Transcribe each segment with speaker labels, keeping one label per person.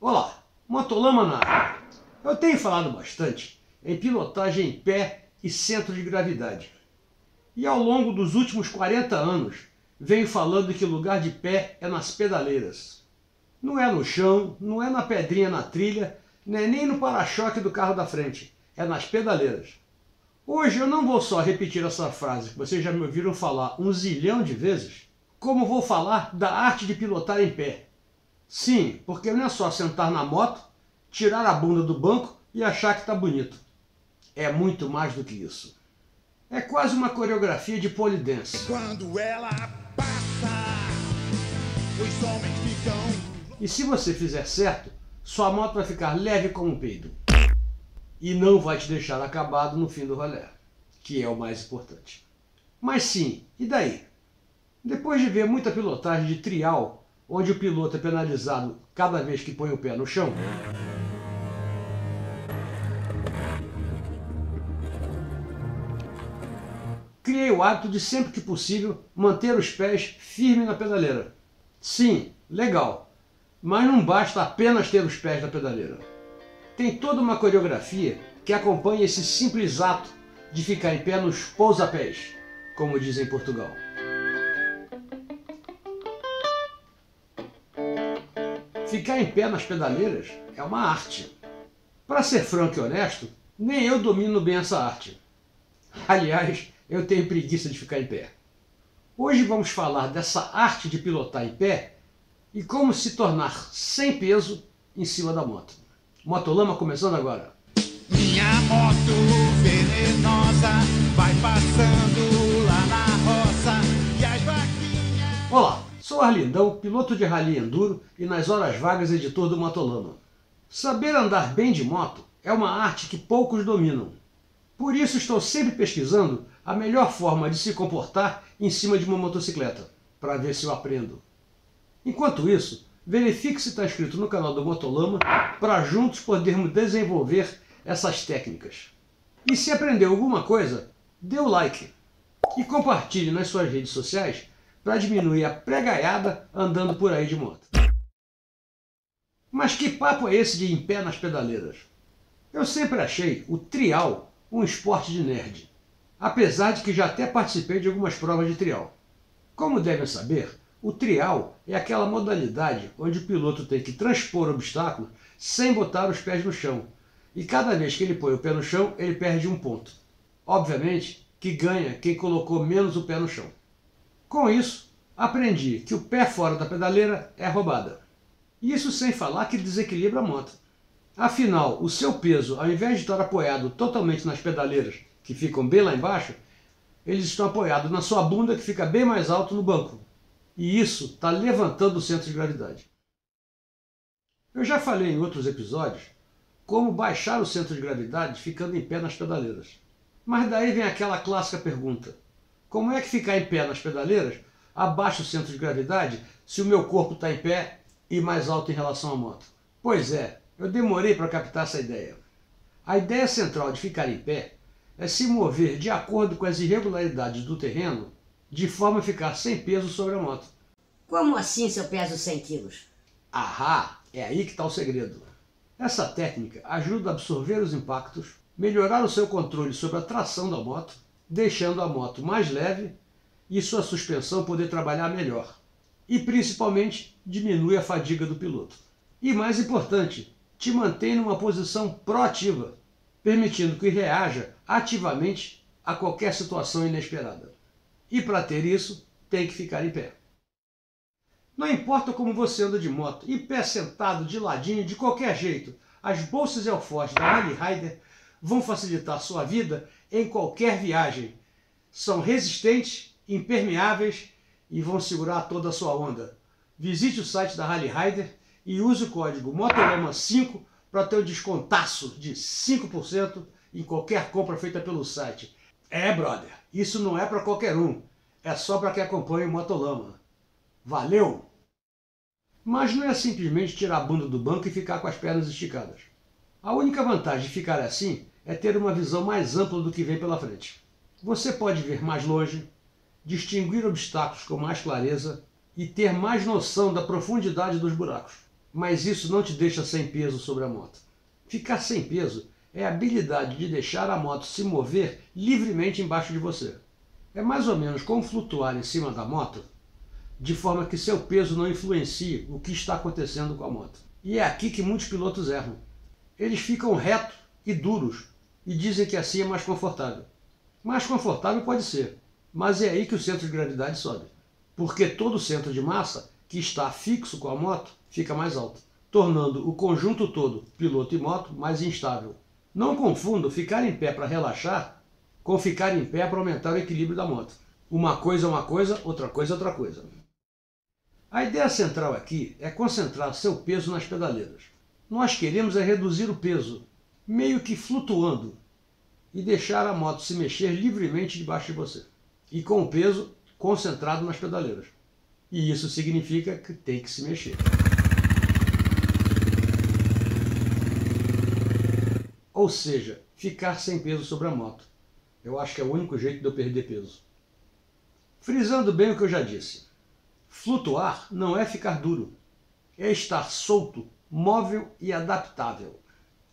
Speaker 1: Olá, Motolama na área. Eu tenho falado bastante em pilotagem em pé e centro de gravidade. E ao longo dos últimos 40 anos, venho falando que o lugar de pé é nas pedaleiras. Não é no chão, não é na pedrinha na trilha, não é nem no para-choque do carro da frente, é nas pedaleiras. Hoje eu não vou só repetir essa frase que vocês já me ouviram falar 1 zilhão de vezes, como vou falar da arte de pilotar em pé. Sim, porque não é só sentar na moto, tirar a bunda do banco e achar que está bonito. É muito mais do que isso. É quase uma coreografia de pole dance.
Speaker 2: Quando ela passa, os homens ficam...
Speaker 1: E se você fizer certo, sua moto vai ficar leve como um peido. E não vai te deixar acabado no fim do rolê, que é o mais importante. Mas sim, e daí? Depois de ver muita pilotagem de trial, onde o piloto é penalizado cada vez que põe o pé no chão, criei o hábito de, sempre que possível, manter os pés firmes na pedaleira. Sim, legal, mas não basta apenas ter os pés na pedaleira. Tem toda uma coreografia que acompanha esse simples ato de ficar em pé nos pousa-pés, como dizem em Portugal. Ficar em pé nas pedaleiras é uma arte. Para ser franco e honesto, nem eu domino bem essa arte. Aliás, eu tenho preguiça de ficar em pé. Hoje vamos falar dessa arte de pilotar em pé e como se tornar sem peso em cima da moto. Motolama começando agora.
Speaker 2: Minha moto venenosa vai passando lá na roça e as vaquinhas...
Speaker 1: Olá, sou Arlindão, piloto de rally enduro e nas horas vagas editor do Motolama. Saber andar bem de moto é uma arte que poucos dominam. Por isso estou sempre pesquisando a melhor forma de se comportar em cima de uma motocicleta, para ver se eu aprendo. Enquanto isso, verifique se está inscrito no canal do Motolama para juntos podermos desenvolver essas técnicas. E se aprendeu alguma coisa, dê o like e compartilhe nas suas redes sociais para diminuir a pregaiada andando por aí de moto. Mas que papo é esse de ir em pé nas pedaleiras? Eu sempre achei o trial um esporte de nerd, apesar de que já até participei de algumas provas de trial. Como devem saber, o trial é aquela modalidade onde o piloto tem que transpor obstáculos sem botar os pés no chão, e cada vez que ele põe o pé no chão, ele perde um ponto. Obviamente que ganha quem colocou menos o pé no chão. Com isso, aprendi que o pé fora da pedaleira é roubada. Isso sem falar que desequilibra a moto. Afinal, o seu peso, ao invés de estar apoiado totalmente nas pedaleiras, que ficam bem lá embaixo, eles estão apoiados na sua bunda, que fica bem mais alto no banco. E isso está levantando o centro de gravidade. Eu já falei em outros episódios como baixar o centro de gravidade ficando em pé nas pedaleiras. Mas daí vem aquela clássica pergunta: como é que ficar em pé nas pedaleiras abaixa o centro de gravidade se o meu corpo está em pé e mais alto em relação à moto? Pois é, eu demorei para captar essa ideia. A ideia central de ficar em pé é se mover de acordo com as irregularidades do terreno, de forma a ficar sem peso sobre a moto.
Speaker 3: Como assim se eu peso 100 quilos?
Speaker 1: Ahá, é aí que está o segredo. Essa técnica ajuda a absorver os impactos, melhorar o seu controle sobre a tração da moto, deixando a moto mais leve e sua suspensão poder trabalhar melhor. E principalmente diminui a fadiga do piloto. E mais importante, te mantém numa posição proativa, permitindo que reaja ativamente a qualquer situação inesperada. E para ter isso, tem que ficar em pé. Não importa como você anda de moto, em pé, sentado, de ladinho, de qualquer jeito, as bolsas e alforjes da Harley Rider vão facilitar sua vida em qualquer viagem. São resistentes, impermeáveis e vão segurar toda a sua onda. Visite o site da Harley Rider e use o código MOTOLAMA5 para ter um descontaço de 5% em qualquer compra feita pelo site. É, brother, isso não é para qualquer um, é só para quem acompanha o Motolama. Valeu! Mas não é simplesmente tirar a bunda do banco e ficar com as pernas esticadas. A única vantagem de ficar assim é ter uma visão mais ampla do que vem pela frente. Você pode ver mais longe, distinguir obstáculos com mais clareza e ter mais noção da profundidade dos buracos. mas isso não te deixa sem peso sobre a moto. Ficar sem peso é a habilidade de deixar a moto se mover livremente embaixo de você. É mais ou menos como flutuar em cima da moto, de forma que seu peso não influencie o que está acontecendo com a moto. E é aqui que muitos pilotos erram. Eles ficam retos e duros e dizem que assim é mais confortável. Mais confortável pode ser, mas é aí que o centro de gravidade sobe. Porque todo o centro de massa que está fixo com a moto fica mais alto, tornando o conjunto todo, piloto e moto, mais instável. Não confunda ficar em pé para relaxar com ficar em pé para aumentar o equilíbrio da moto. Uma coisa é uma coisa, outra coisa é outra coisa. A ideia central aqui é concentrar seu peso nas pedaleiras. Nós queremos é reduzir o peso, meio que flutuando, e deixar a moto se mexer livremente debaixo de você. E com o peso concentrado nas pedaleiras. E isso significa que tem que se mexer. Ou seja, ficar sem peso sobre a moto. Eu acho que é o único jeito de eu perder peso. Frisando bem o que eu já disse. Flutuar não é ficar duro. É estar solto, móvel e adaptável.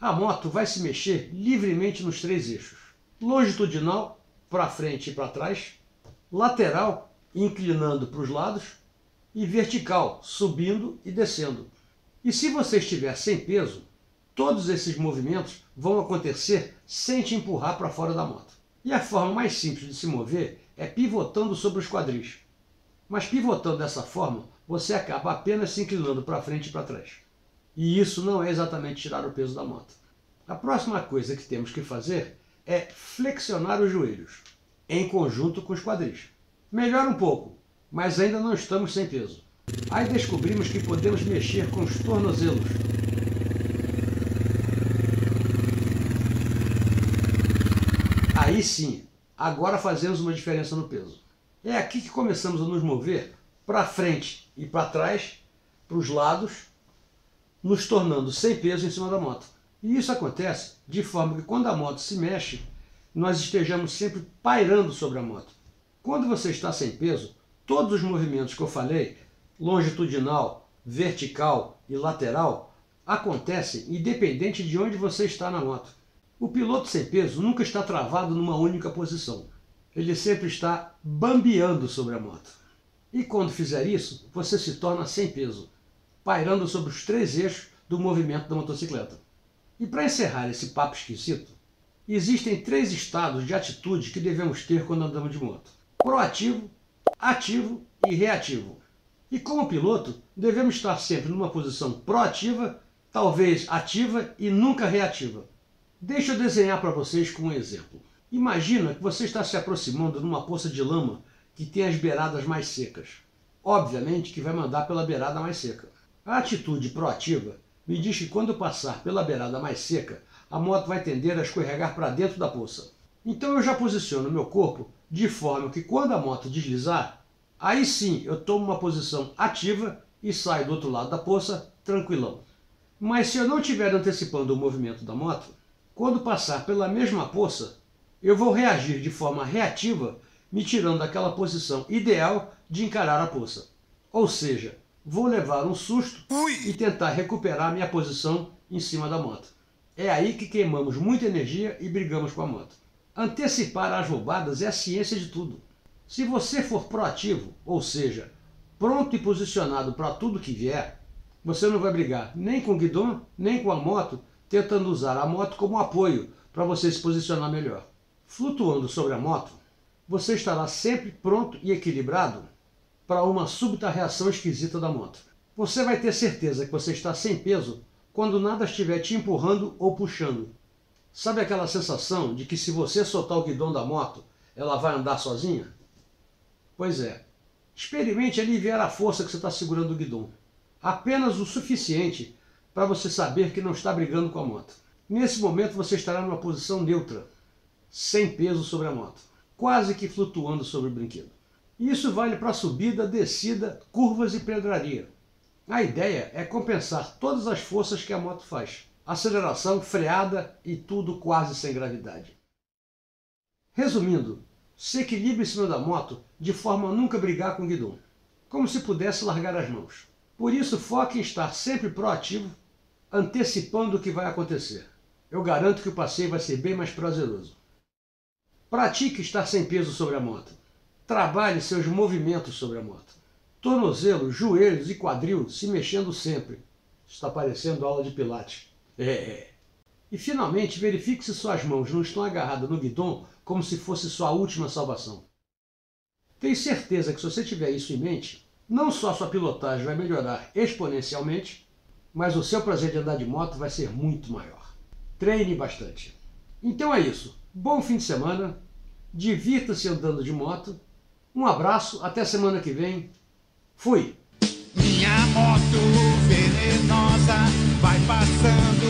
Speaker 1: A moto vai se mexer livremente nos 3 eixos. Longitudinal, para frente e para trás. Lateral, inclinando para os lados. E vertical, subindo e descendo. E se você estiver sem peso, todos esses movimentos vão acontecer sem te empurrar para fora da moto. E a forma mais simples de se mover é pivotando sobre os quadris. Mas pivotando dessa forma, você acaba apenas se inclinando para frente e para trás. E isso não é exatamente tirar o peso da moto. A próxima coisa que temos que fazer é flexionar os joelhos, em conjunto com os quadris. Melhora um pouco, mas ainda não estamos sem peso. Aí descobrimos que podemos mexer com os tornozelos. Aí sim, agora fazemos uma diferença no peso. É aqui que começamos a nos mover para frente e para trás, para os lados, nos tornando sem peso em cima da moto. E isso acontece de forma que quando a moto se mexe, nós estejamos sempre pairando sobre a moto. Quando você está sem peso, todos os movimentos que eu falei, longitudinal, vertical e lateral, acontecem independente de onde você está na moto. O piloto sem peso nunca está travado numa única posição. Ele sempre está bambeando sobre a moto. E quando fizer isso, você se torna sem peso, pairando sobre os 3 eixos do movimento da motocicleta. E para encerrar esse papo esquisito, existem 3 estados de atitude que devemos ter quando andamos de moto: proativo, ativo e reativo. E como piloto, devemos estar sempre numa posição proativa, talvez ativa e nunca reativa. Deixa eu desenhar para vocês com um exemplo. Imagina que você está se aproximando numa poça de lama que tem as beiradas mais secas. Obviamente que vai mandar pela beirada mais seca. A atitude proativa me diz que quando passar pela beirada mais seca, a moto vai tender a escorregar para dentro da poça. Então eu já posiciono meu corpo de forma que quando a moto deslizar, aí sim eu tomo uma posição ativa e saio do outro lado da poça tranquilão. Mas se eu não estiver antecipando o movimento da moto, quando passar pela mesma poça, eu vou reagir de forma reativa, me tirando daquela posição ideal de encarar a poça. Ou seja, vou levar um susto e tentar recuperar minha posição em cima da moto. É aí que queimamos muita energia e brigamos com a moto. Antecipar as roubadas é a ciência de tudo. Se você for proativo, ou seja, pronto e posicionado para tudo que vier, você não vai brigar nem com o guidão, nem com a moto, tentando usar a moto como apoio para você se posicionar melhor. Flutuando sobre a moto, você estará sempre pronto e equilibrado para uma súbita reação esquisita da moto. Você vai ter certeza que você está sem peso quando nada estiver te empurrando ou puxando. Sabe aquela sensação de que se você soltar o guidão da moto, ela vai andar sozinha? Pois é. Experimente aliviar a força que você está segurando o guidão. Apenas o suficiente para você saber que não está brigando com a moto. Nesse momento você estará numa posição neutra, sem peso sobre a moto, quase que flutuando sobre o brinquedo. Isso vale para subida, descida, curvas e pedraria. A ideia é compensar todas as forças que a moto faz. Aceleração, freada e tudo quase sem gravidade. Resumindo, se equilibre em cima da moto de forma a nunca brigar com o guidão, como se pudesse largar as mãos. Por isso, foque em estar sempre proativo, antecipando o que vai acontecer. Eu garanto que o passeio vai ser bem mais prazeroso. Pratique estar sem peso sobre a moto. Trabalhe seus movimentos sobre a moto. Tornozelo, joelhos e quadril se mexendo sempre. Está parecendo aula de pilates. E finalmente, verifique se suas mãos não estão agarradas no guidão como se fosse sua última salvação. Tenho certeza que se você tiver isso em mente, não só sua pilotagem vai melhorar exponencialmente, mas o seu prazer de andar de moto vai ser muito maior. Treine bastante. Então é isso. Bom fim de semana. Divirta-se andando de moto. Um abraço. Até semana que vem. Fui!
Speaker 2: Minha moto venenosa vai passando